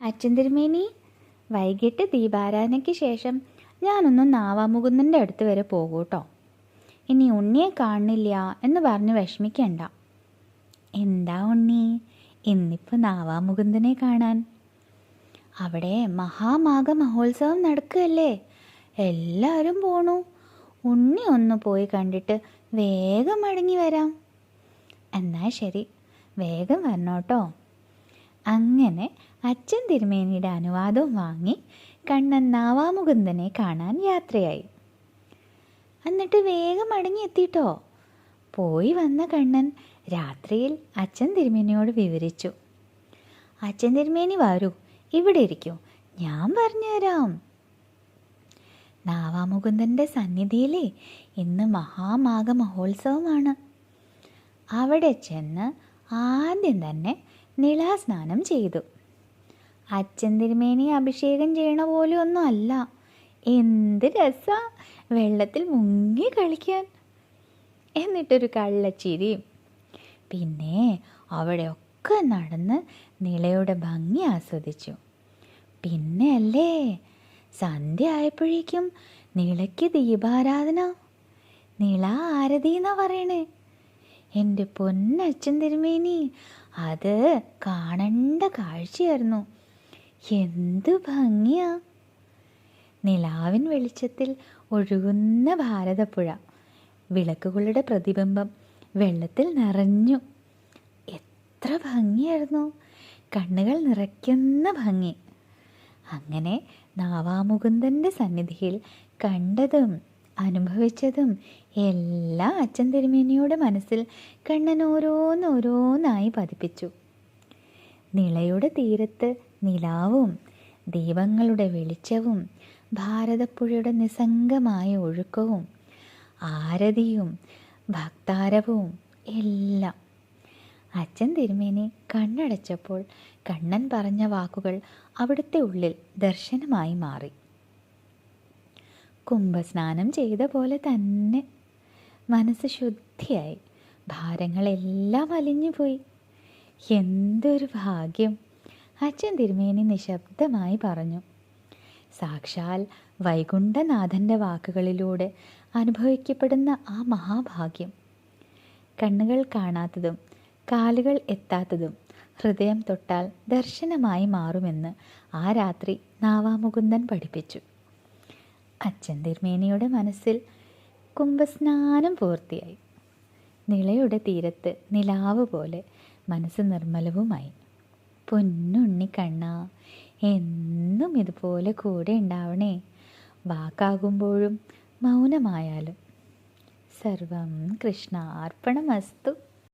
അച്ഛൻ തിരുമേനി, വൈകിട്ട് ദീപാരാധനയ്ക്ക് ശേഷം ഞാനൊന്ന് നാവാമുകുന്ദൻ്റെ അടുത്ത് വരെ പോകൂട്ടോ. ഇനി ഉണ്ണിയെ കാണില്ല എന്ന് പറഞ്ഞ് വിഷമിക്കണ്ട. എന്താ ഉണ്ണി, ഇന്നിപ്പോൾ നാവാമുകുന്ദനെ കാണാൻ? അവിടെ മഹാമാഘ മഹോത്സവം നടക്കുകയല്ലേ, എല്ലാവരും പോണു. ഉണ്ണി ഒന്ന് പോയി കണ്ടിട്ട് വേഗം മടങ്ങി വരാം. എന്നാൽ ശരി, വേഗം വരണോട്ടോ. അങ്ങനെ അച്ഛൻ തിരുമേനിയുടെ അനുവാദവും വാങ്ങി കണ്ണൻ നാവാമുകുന്ദനെ കാണാൻ യാത്രയായി. എന്നിട്ട് വേഗം മടങ്ങിയെത്തിട്ടോ. പോയി വന്ന കണ്ണൻ രാത്രിയിൽ അച്ഛൻ തിരുമേനിയോട് വിവരിച്ചു. അച്ഛൻ തിരുമേനി വരൂ, ഇവിടെ ഇരിക്കൂ, ഞാൻ പറഞ്ഞുതരാം. നാവാമുകുന്ദൻ്റെ സന്നിധിയിലെ ഇന്ന് മഹാമാഘ മഹോത്സവമാണ്. അവിടെ ചെന്ന് ആദ്യം തന്നെ നിളാസ്നാനം ചെയ്തു. അച്ഛൻ തിരുമേനി അഭിഷേകം ചെയ്യണ പോലെ ഒന്നും അല്ല. എന്ത് രസാ വെള്ളത്തിൽ മുങ്ങി കളിക്കാൻ. എന്നിട്ടൊരു കള്ളച്ചിരിയും. പിന്നെ അവിടെയൊക്കെ നടന്ന് നിളയുടെ ഭംഗി ആസ്വദിച്ചു. പിന്നെ അല്ലേ സന്ധ്യ ആയപ്പോഴേക്കും നിളയ്ക്ക് ദീപാരാധന. നിള ആരതി എന്നാ പറയണേ. എൻ്റെ പൊന്നച്ഛൻ തിരുമേനി, അത് കാണേണ്ട കാഴ്ചയായിരുന്നു. എന്ത് ഭംഗിയാ! നിലാവിൻ വെളിച്ചത്തിൽ ഒഴുകുന്ന ഭാരതപ്പുഴ, വിളക്കുകളുടെ പ്രതിബിംബം വെള്ളത്തിൽ നിറഞ്ഞു. എത്ര ഭംഗിയായിരുന്നു, കണ്ണുകൾ നിറയ്ക്കുന്ന ഭംഗി. അങ്ങനെ നാവാമുകുന്ദൻ്റെ സന്നിധിയിൽ കണ്ടതും അനുഭവിച്ചതും എല്ലാം അച്ഛൻ തിരുമേനിയുടെ മനസ്സിൽ കണ്ണൻ ഓരോന്നോരോന്നായി പതിപ്പിച്ചു. നിളയുടെ തീരത്ത് നിലാവും ദീപങ്ങളുടെ വെളിച്ചവും ഭാരതപ്പുഴയുടെ നിസ്സംഗമായ ഒഴുക്കവും ആരതിയും ഭക്താരവവും എല്ലാം. അച്ഛൻ തിരുമേനി കണ്ണടച്ചപ്പോൾ കണ്ണൻ പറഞ്ഞ വാക്കുകൾ അവിടുത്തെ ഉള്ളിൽ ദർശനമായി മാറി. കുംഭസ്നാനം ചെയ്ത പോലെ തന്നെ മനസ്സ് ശുദ്ധിയായി, ഭാരങ്ങളെല്ലാം അലിഞ്ഞുപോയി. എന്തൊരു ഭാഗ്യം! അച്ഛൻ തിരുമേനി നിശബ്ദമായി പറഞ്ഞു. സാക്ഷാൽ വൈകുണ്ഠനാഥൻ്റെ വാക്കുകളിലൂടെ അനുഭവിക്കപ്പെടുന്ന ആ മഹാഭാഗ്യം. കണ്ണുകൾ കാണാത്തതും കാലുകൾ എത്താത്തതും ഹൃദയം തൊട്ടാൽ ദർശനമായി മാറുമെന്ന് ആ രാത്രി നാവാമുകുന്ദൻ പഠിപ്പിച്ചു. അച്ഛൻ തിരുമേനിയുടെ മനസ്സിൽ കുംഭസ്നാനം പൂർത്തിയായി. നിളയുടെ തീരത്ത് നിലാവ് പോലെ മനസ്സ് നിർമ്മലവുമായി. പൊന്നുണ്ണിക്കണ്ണ, എന്നും ഇതുപോലെ കൂടെ ഉണ്ടാവണേ, വാക്കാകുമ്പോഴും മൗനമായാലും. സർവം കൃഷ്ണാർപ്പണമസ്തു.